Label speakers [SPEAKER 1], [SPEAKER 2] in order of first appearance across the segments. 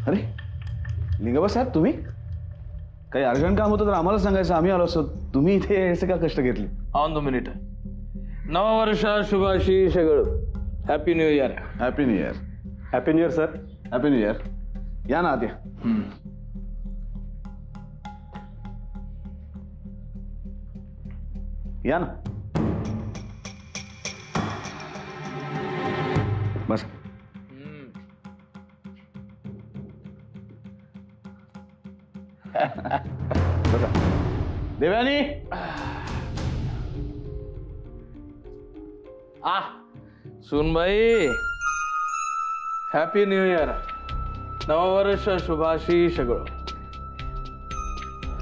[SPEAKER 1] अरे लिंगाबा साहेब, तुम्ही काही अर्जंट काम होतं तर आम्हाला सांगायचं, आम्ही आलो असतो. तुम्ही इथे यायचे का कष्ट घेतले?
[SPEAKER 2] On the minute. नववर्षा शुभाशीष happy new year.
[SPEAKER 1] Happy new year.
[SPEAKER 3] Happy new year sir.
[SPEAKER 1] Happy new year. या ना आत या. या ना बस. बसा. देवयानी.
[SPEAKER 2] सुनबाई हॅपी न्यू इयर. नववर्ष शुभाशीष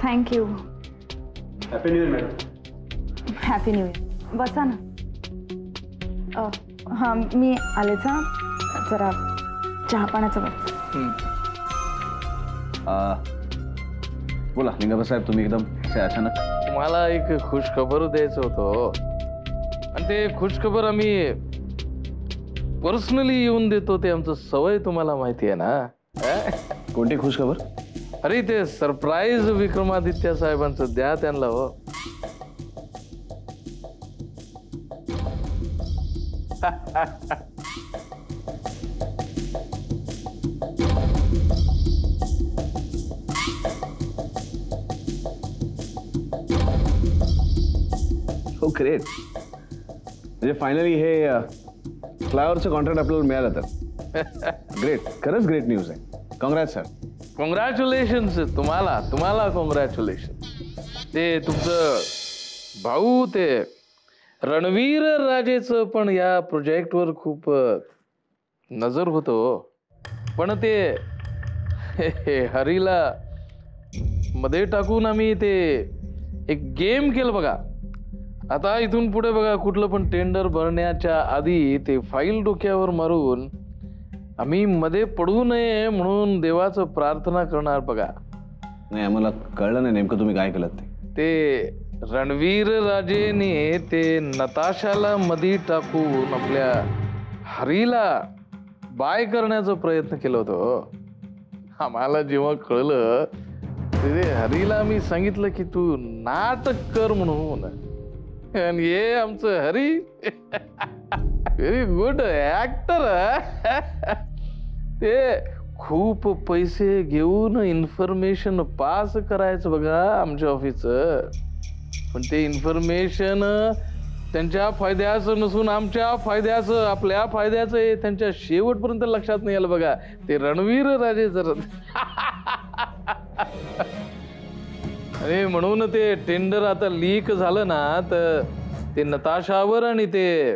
[SPEAKER 4] thank you.
[SPEAKER 3] Happy new year madam.
[SPEAKER 4] Happy new year. बसा ना. हां मी आलेच. हां जरा चहा पाण्याचं बघ.
[SPEAKER 1] बोला लिंगाबा साहेब, तुम्ही एकदम असे अचानक.
[SPEAKER 2] तुम्हाला एक खुशखबर द्यायचं होतं आणि ते खुशखबर आम्ही पर्सनली येऊन देतो. ते आमचं सवय तुम्हाला माहिती आहे ना.
[SPEAKER 1] कोणती खुशखबर?
[SPEAKER 2] अरे ते सरप्राईज विक्रमादित्य साहेबांचं द्या त्यांना. हो
[SPEAKER 1] हो ग्रेट. म्हणजे फायनली हे फ्लायओव्हरचं कॉन्ट्रॅक्ट आपल्याला मिळालं तर. ग्रेट, खरंच ग्रेट न्यूज आहे. Congrats sir.
[SPEAKER 2] कॉंग्रॅच्युलेशन्स तुम्हाला. तुम्हाला कॉंग्रॅच्युलेशन. ते तुमचं भाऊ ते रणवीर राजेचं पण या प्रोजेक्टवर खूप नजर होतो. पण ते हरीला मध्ये टाकून आम्ही ते एक गेम केलं बघा. आता इथून पुढे बघा, कुठलं पण टेंडर भरण्याच्या आधी ते फाईल डोक्यावर मारून आम्ही मध्ये पडू नये म्हणून देवाचं प्रार्थना करणार बघा.
[SPEAKER 1] नाही, आम्हाला कळलं नाही नेमकं तुम्ही काय केलं ते.
[SPEAKER 2] ते रणवीर राजेने ते नताशाला मध्ये टाकून आपल्या हरीला बाय करण्याचा प्रयत्न केला होता. आम्हाला जेव्हा कळलं ते हरीला मी सांगितलं की तू नाटक कर म्हणून. आणि हे आमचं हरी व्हेरी गुड ऍक्टर. ते खूप पैसे घेऊन इन्फॉर्मेशन पास करायचं बघा आमच्या ऑफिसचं. पण ते इन्फॉर्मेशन त्यांच्या फायद्याचं नसून आमच्या फायद्याचं, आपल्या फायद्याचं आहे. त्यांच्या शेवटपर्यंत लक्षात नाही आलं बघा. ते रणवीर राजे जर अरे म्हणून ते टेंडर आता लीक झालं ना, तर ते नताशावर आणि ते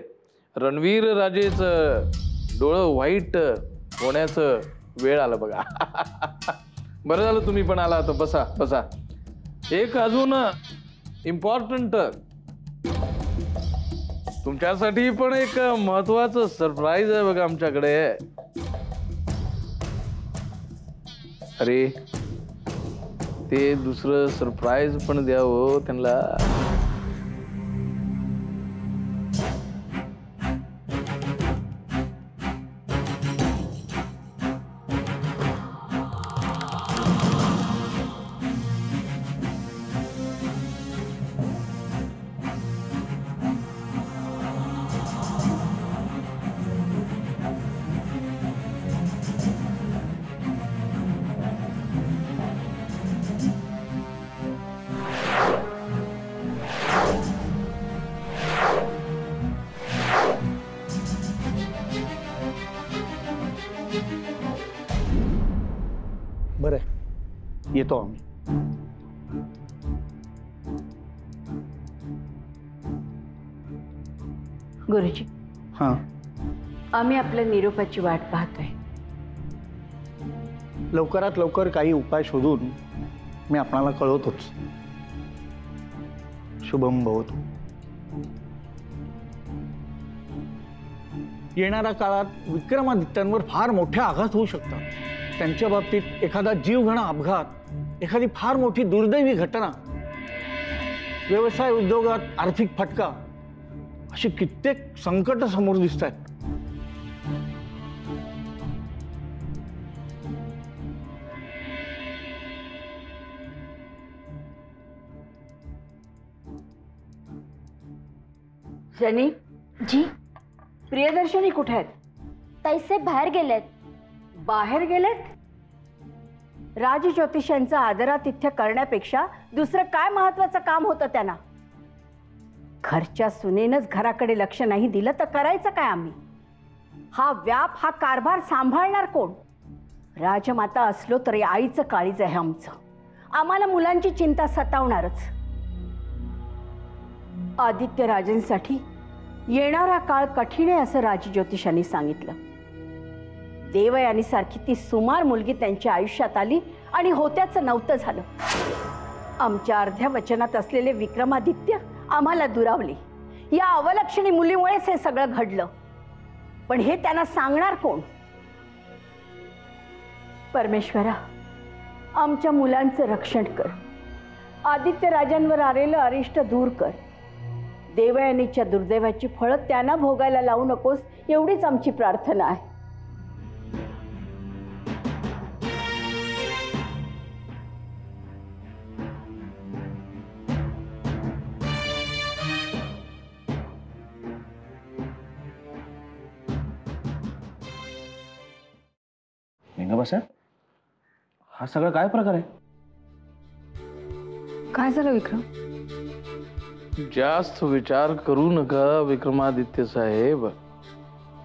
[SPEAKER 2] रणवीर राजेचं डोळं वाईट होण्याचं वेळ आलं बघा. बरं झालं तुम्ही पण आला. तर बसा बसा. एक अजून इम्पॉर्टंट तुमच्यासाठी पण एक महत्वाचं सरप्राईज आहे बघा आमच्याकडे. अरे ते दुसरं सरप्राईज पण द्यावं त्यांना.
[SPEAKER 3] बरं येतो आम्ही.
[SPEAKER 5] गुरुजी.
[SPEAKER 3] हां.
[SPEAKER 5] आम्ही आपल्या निरोपाची वाट पाहतोय.
[SPEAKER 3] लवकरात लवकर काही उपाय शोधून मी आपणाला कळवतोच. शुभम भवतु. येणाऱ्या काळात विक्रमादित्यांवर फार मोठे आघात होऊ शकतात. त्यांच्या बाबतीत एखादा जीवघेणा अपघात, एखादी फार मोठी दुर्दैवी घटना, व्यवसाय उद्योगात आर्थिक फटका, अशी कित्येक संकट समोर दिसत आहेत.
[SPEAKER 5] जनी,
[SPEAKER 6] जी
[SPEAKER 5] प्रियदर्शनी कुठे आहेत?
[SPEAKER 6] तैसे बाहेर गेलेत.
[SPEAKER 5] बाहेर गेलेत? राजज्योतिषांचं आदरातिथ्य करण्यापेक्षा दुसरं काय महत्वाचं काम होतं त्यांना? घरच्या सुनेनच घराकडे लक्ष नाही दिलं तर करायचं काय आम्ही? हा व्याप, हा कारभार सांभाळणार कोण? राजमाता असलो तरी आईचं काळीज आहे आमचं. आम्हाला मुलांची चिंता सतावणारच. आदित्य राजेंसाठी येणारा काळ कठीण आहे असं राजज्योतिषांनी सांगितलं. देवयानी सारखी ती सुमार मुलगी त्यांच्या आयुष्यात आली आणि होत्याचं नव्हतं झालं. आमच्या अर्ध्या वचनात असलेले विक्रमादित्य आम्हाला दुरावले. या अवलक्षणी मुलीमुळेच हे सगळं घडलं. पण हे त्यांना सांगणार कोण? परमेश्वरा, आमच्या मुलांचं रक्षण कर. आदित्य राजांवर आलेलं अरिष्ट दूर कर. देवयानीच्या दुर्दैवाची फळं त्यांना भोगायला लावू नकोस, एवढीच आमची प्रार्थना आहे.
[SPEAKER 1] लिंगाबासाहेब, हा सगळा काय प्रकार आहे?
[SPEAKER 4] काय झालं विक्रम?
[SPEAKER 2] जास्त विचार करू नका विक्रमादित्य साहेब.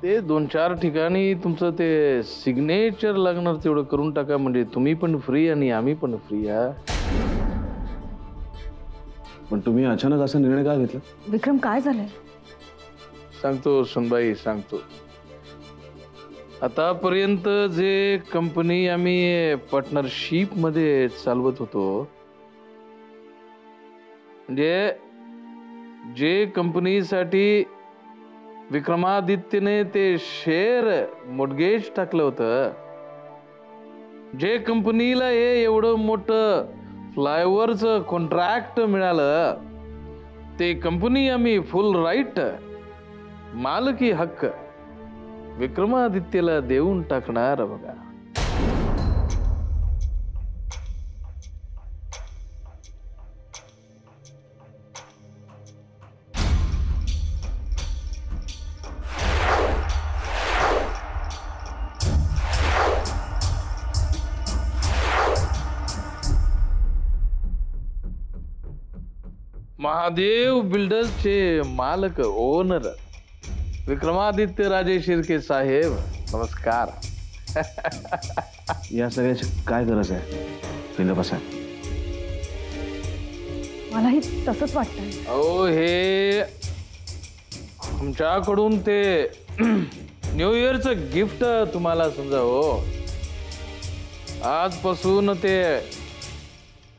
[SPEAKER 2] ते 2-4 ठिकाणी तुमचं ते सिग्नेचर लागणार तेवढं करून टाका, म्हणजे तुम्ही पण फ्री आणि आम्ही पण फ्री. हा,
[SPEAKER 1] पण तुम्ही अचानक असा निर्णय का घेतला?
[SPEAKER 4] विक्रम काय झालंय?
[SPEAKER 2] सांगतो सुनबाई, सांगतो. आतापर्यंत जे कंपनी आम्ही पार्टनरशिप मध्ये चालवत होतो, म्हणजे जे कंपनीसाठी विक्रमादित्यने ते शेअर मोडगेज टाकलं होतं, जे कंपनीला हे एवढं मोठं फ्लायओव्हरचं कॉन्ट्रॅक्ट मिळालं, ते कंपनी आम्ही फुल राईट मालकी हक्क विक्रमादित्यला देऊन टाकणार बघा. महादेव बिल्डर्सचे मालक, ओनर विक्रमादित्य राजे शिर्के साहेब, नमस्कार.
[SPEAKER 1] या सगळ्याची काय गरज आहे लिंगाबासाहेब?
[SPEAKER 4] मलाही तसंच वाटतंय.
[SPEAKER 2] अहो, हे आमच्याकडून ते न्यू इयरचं गिफ्ट तुम्हाला समजा. हो, आजपासून ते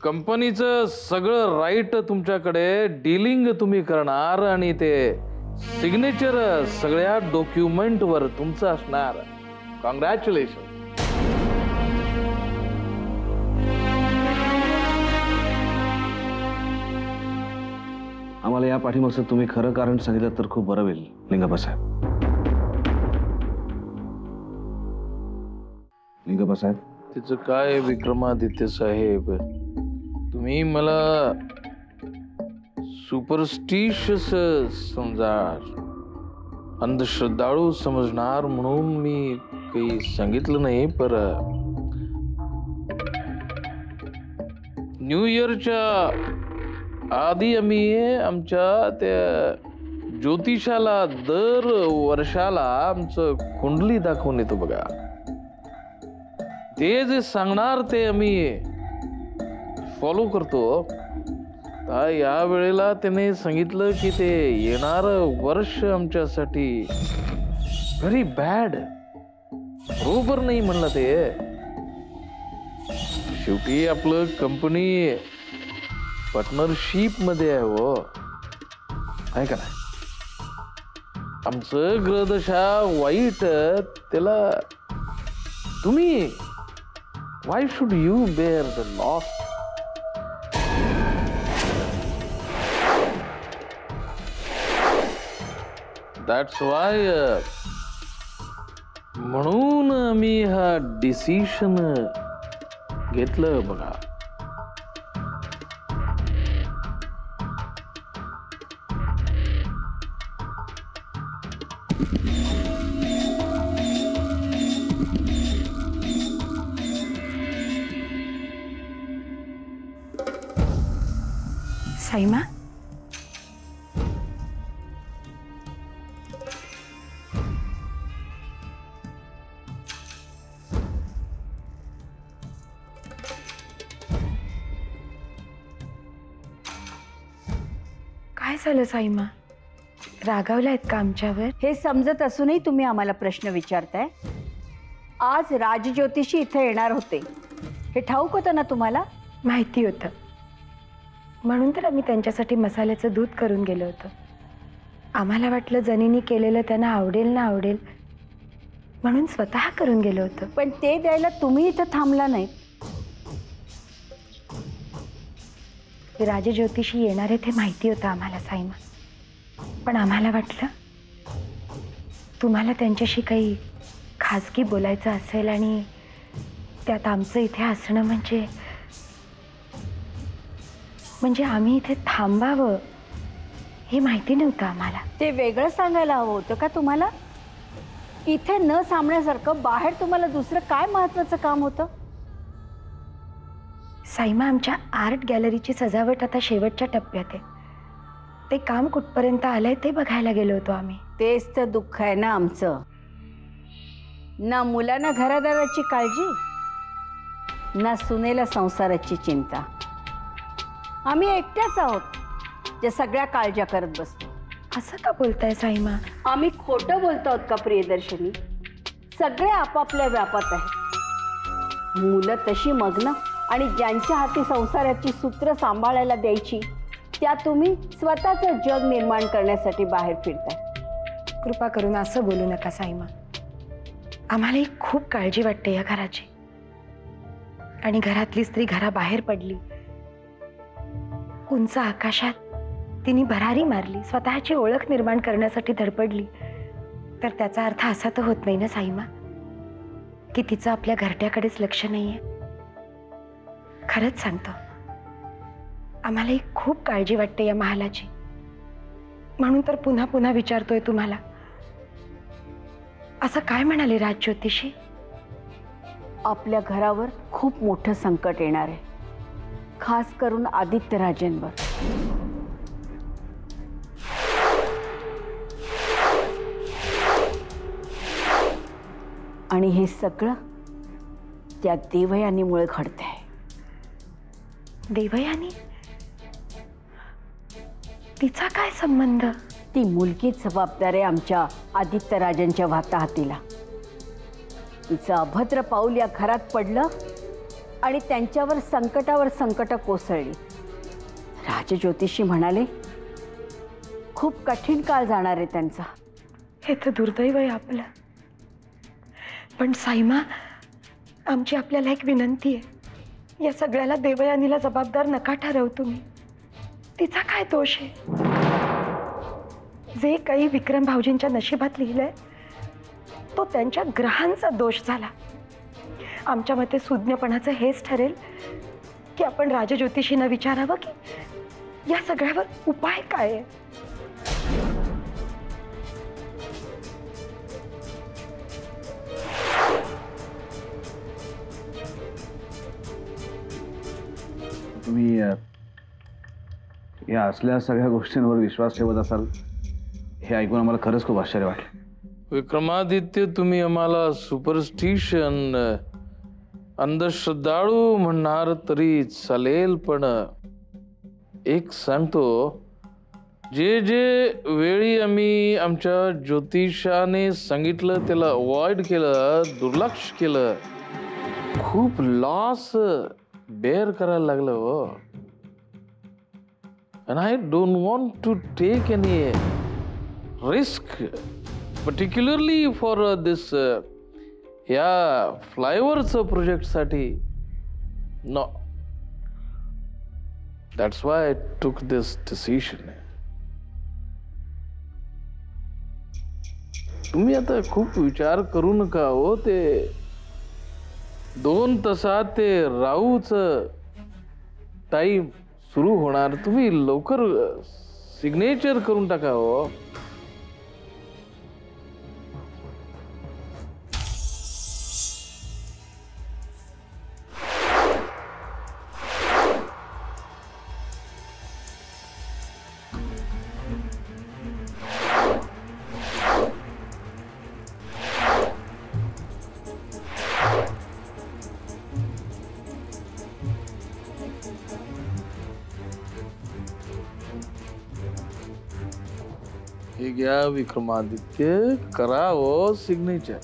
[SPEAKER 2] कंपनीचं सगळं राईट तुमच्याकडे, डीलिंग तुम्ही करणार आणि ते सिग्नेचर सगळ्या डॉक्युमेंटवर तुमचं असणार. कॉंग्रॅच्युलेशन.
[SPEAKER 1] आम्हाला या पाठीमागचं तुम्ही खरं कारण सांगितलं तर खूप बरं होईल लिंगाबासाहेब. लिंगाबासाहेब,
[SPEAKER 2] तिचं काय विक्रमादित्य साहेब, तुम्ही मला सुपरस्टिशियस समजा, अंधश्रद्धाळू समजणार म्हणून मी काही सांगितलं नाही. पर न्यू इयरच्या आधी आम्ही आमच्या त्या ज्योतिषाला दर वर्षाला आमचं कुंडली दाखवून येतो बघा. ते जे सांगणार ते आम्ही फॉलो करतो. या वेळेला त्याने सांगितलं की ते येणार वर्ष आमच्यासाठी व्हेरी बॅड, बरोबर नाही म्हणलं. ते शेवटी आपलं कंपनी पार्टनरशिप मध्ये आहे. हो, आहे का नाही? आमचं ग्रहदशा वाईट, त्याला तुम्ही why should you bear the loss? That's why म्हणून मी हा डिसिशन घेतलं बघा.
[SPEAKER 4] साईमा, काय झालं साईमा? रागावलायत का आमच्यावर?
[SPEAKER 5] हे समजत असूनही तुम्ही आम्हाला प्रश्न विचारताय. आज राजज्योतिषी इथे येणार होते हे ठाऊक होतं ना तुम्हाला?
[SPEAKER 4] माहिती होतं, म्हणून तर आम्ही त्यांच्यासाठी मसाल्याचं दूध करून गेलो होतो. आम्हाला वाटलं जनीनी केलेलं त्यांना आवडेल ना आवडेल, म्हणून स्वतः करून गेलो होतो.
[SPEAKER 5] पण ते द्यायला तुम्ही इथं थांबला नाही.
[SPEAKER 4] राजज्योतिषी येणार आहे ते माहिती होतं आम्हाला साईमा, पण आम्हाला वाटलं तुम्हाला त्यांच्याशी काही खाजगी बोलायचं असेल आणि त्यात आमचं इथे असणं म्हणजे आम्ही इथे थांबावं हे माहिती नव्हतं आम्हाला.
[SPEAKER 5] ते वेगळं सांगायला हवं होतं का तुम्हाला? इथे न सांगण्यासारखं बाहेर तुम्हाला दुसरं काय महत्वाचं काम होतं?
[SPEAKER 4] साईमा, आमच्या आर्ट गॅलरीची सजावट आता शेवटच्या टप्प्यात आहे. ते काम कुठपर्यंत आलंय ते बघायला गेलो होतो आम्ही.
[SPEAKER 5] तेच तर दुःख आहे ना आमचं. ना मुलांना घरादाराची काळजी, ना सुनेला संसाराची चिंता. आम्ही एकट्याच आहोत जे सगळ्या काळज्या करत बसतो.
[SPEAKER 4] असं का बोलताय साईमा?
[SPEAKER 5] आम्ही खोटं बोलतो आहोत का प्रियदर्शनी? सगळे आपापल्या व्यापात आहेत. मुलं तशी मग्न आणि ज्यांच्या हाती संसाराची सूत्र सांभाळायला द्यायची त्या तुम्ही स्वतःचं जग निर्माण करण्यासाठी बाहेर फिरताय.
[SPEAKER 4] कृपा करून असं बोलू नका साईमा. आम्हालाही खूप काळजी वाटते या घराची. आणि घरातली स्त्री घराबाहेर पडली, उंच आकाशात तिने भरारी मारली, स्वतःची ओळख निर्माण करण्यासाठी धडपडली, तर त्याचा अर्थ असा तर होत नाही ना साईमा की तिचं आपल्या घरट्याकडेच लक्ष नाहीये. खरंच सांगतो, आम्हालाही खूप काळजी वाटते या महालाची. म्हणून तर पुन्हा पुन्हा विचारतोय तुम्हाला. असं काय म्हणाले राजज्योतिषी?
[SPEAKER 5] आपल्या घरावर खूप मोठं संकट येणार आहे, खास करून आदित्यराजेंवर. आणि हे सगळं त्या देवयानीमुळे घडतंय.
[SPEAKER 4] देवयानी? तिचा काय संबंध?
[SPEAKER 5] ती मुलगीच जबाबदार आहे आमच्या आदित्यराजांच्या वाताहतीला. तिचं अभद्र पाऊल या घरात पडलं आणि त्यांच्यावर संकटावर संकट कोसळली. राजज्योतिषी म्हणाले खूप कठीण काळ जाणार आहे त्यांचा.
[SPEAKER 4] हे तर दुर्दैव आहे आपलं. पण साईमा, आमची आपल्याला एक विनंती आहे. या सगळ्याला देवयानीला जबाबदार नका ठरवू तुम्ही. तिचा काय दोष आहे? जे काही विक्रम भाऊजींच्या नशिबात लिहिलंय तो त्यांच्या ग्रहांचा दोष झाला. आमच्या मते सुज्ञपणाचं हेच ठरेल की आपण राजज्योतिषींना विचारावं की या सगळ्यावर उपाय काय आहे.
[SPEAKER 1] तुम्ही या असल्या सगळ्या गोष्टींवर विश्वास ठेवत असाल हे ऐकून आम्हाला खरंच खूप आश्चर्य वाटलं.
[SPEAKER 2] विक्रमादित्य, तुम्ही आम्हाला सुपरस्टिशन अंधश्रद्धाळू म्हणणार तरी चालेल, पण एक सांगतो, जे जे वेळी आम्ही आमच्या ज्योतिषाने सांगितलं त्याला अवॉइड केलं, दुर्लक्ष केलं, खूप लॉस बेअर करायला लागलं हो. And I don't want to take any risk, particularly for this flyover's project साठी. No. That's why I took this decision. तुम्ही आता खूप विचार करू नका हो. ते 2 तासात ते राऊच टाइम सुरू होणार. तुम्ही लवकर सिग्नेचर करून टाका हो. हे घ्या विक्रमादित्य, करा हो सिग्नेचर.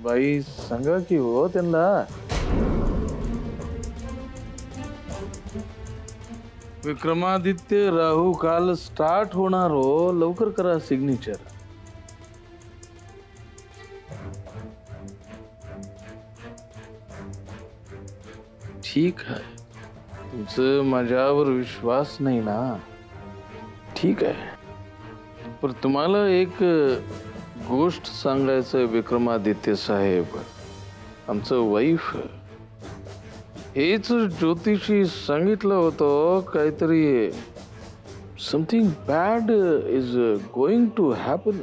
[SPEAKER 2] बाई सांगा की हो त्यांना. विक्रमादित्य राहू काल स्टार्ट होणार हो, लवकर करा सिग्नेचर. ठीक आहे, तुमचं माझ्यावर विश्वास नाही ना. ठीक आहे, पण तुम्हाला एक गोष्ट सांगायचं विक्रमादित्य साहेब. आमचं वाईफ हेच ज्योतिषी सांगितलं होतं काहीतरी something bad is going to happen.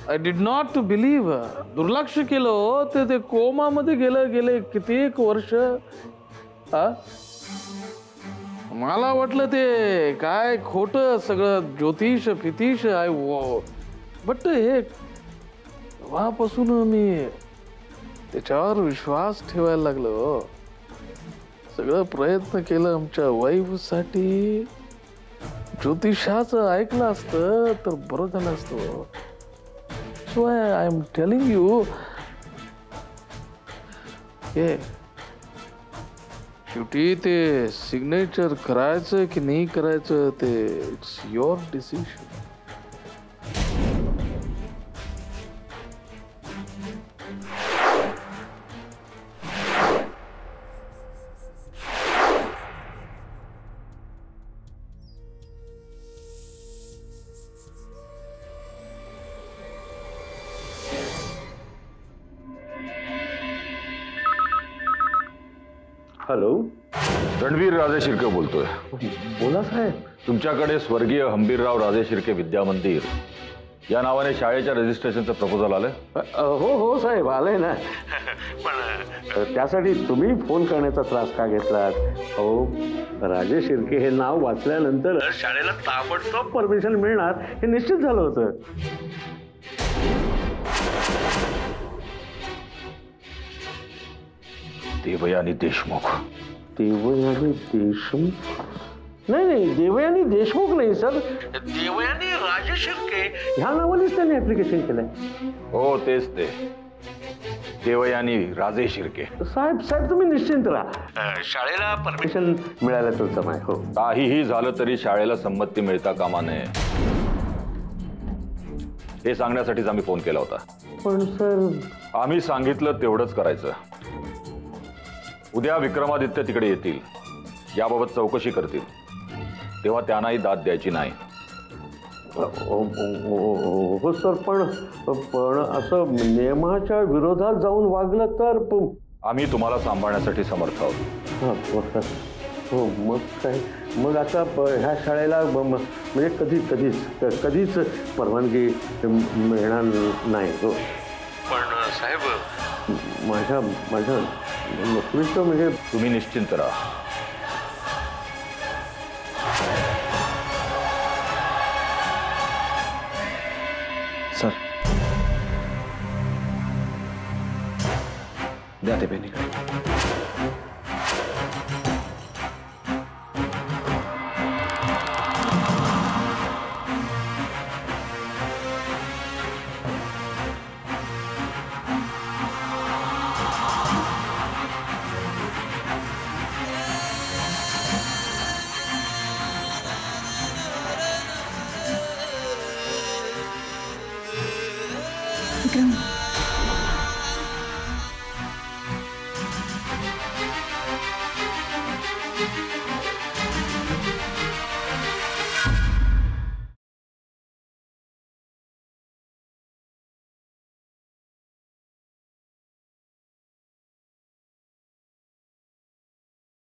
[SPEAKER 2] I did not believe. दुर्लक्ष केलं ते कोमामध्ये गेले कित्येक वर्ष. मला वाटलं ते काय खोटं सगळं ज्योतिष फितिष आहे वो, बट हे तेव्हापासून मी त्याच्यावर विश्वास ठेवायला लागलो. सगळं प्रयत्न केलं आमच्या वाईफ साठी. ज्योतिषाचं ऐकलं असतं तर बरं झालं असतं. So I am telling you हे शेवटी ते सिग्नेचर करायचं की नाही करायचं ते it's your decision.
[SPEAKER 7] Hello,
[SPEAKER 8] Ranveer राजे शिर्के बोलतोय.
[SPEAKER 7] बोला साहेब.
[SPEAKER 8] तुमच्याकडे स्वर्गीय हंबीरराव राजे शिर्के विद्या मंदिर या नावाने शाळेच्या रजिस्ट्रेशनचं प्रपोजल आलंय.
[SPEAKER 7] हो हो साहेब, आलंय ना. पण त्यासाठी तुम्ही फोन करण्याचा त्रास का घेतलात? हो, राजे शिर्के हे नाव वाचल्यानंतर शाळेला ताबडतोब परमिशन मिळणार हे निश्चित झालं होतं.
[SPEAKER 8] देवयानी देशमुख.
[SPEAKER 7] देवयानी देशमुख? नाही, देवयानी देशमुख नाही सर, देवयानी राजे शिर्के ह्या नावानेच त्यांनी ऍप्लिकेशन केलंय.
[SPEAKER 8] हो तेच ते, देवयानी राजे शिर्के.
[SPEAKER 7] साहेब तुम्ही निश्चिंत राहा, शाळेला परमिशन मिळालं तर जमाय. हो,
[SPEAKER 8] काहीही झालं तरी शाळेला संमती मिळता कामा नये हे सांगण्यासाठीच आम्ही फोन केला होता.
[SPEAKER 7] पण सर,
[SPEAKER 8] आम्ही सांगितलं तेवढंच करायचं. उद्या विक्रमादित्य तिकडे येतील, याबाबत चौकशी करतील, तेव्हा त्यांनाही दाद द्यायची नाही.
[SPEAKER 7] हो सर, पण असं नियमाच्या विरोधात जाऊन वागलं तर
[SPEAKER 8] आम्ही तुम्हाला सांभाळण्यासाठी समर्थ आहोत.
[SPEAKER 7] हो, मग काय, मग आता ह्या शाळेला म्हणजे कधीच परवानगी मिळणार नाही. हो, पण साहेब माझ्या नोकरीचं म्हणजे.
[SPEAKER 8] तुम्ही निश्चिंत राहा.
[SPEAKER 1] सर द्या ते पेनीकडे.
[SPEAKER 4] विक्रम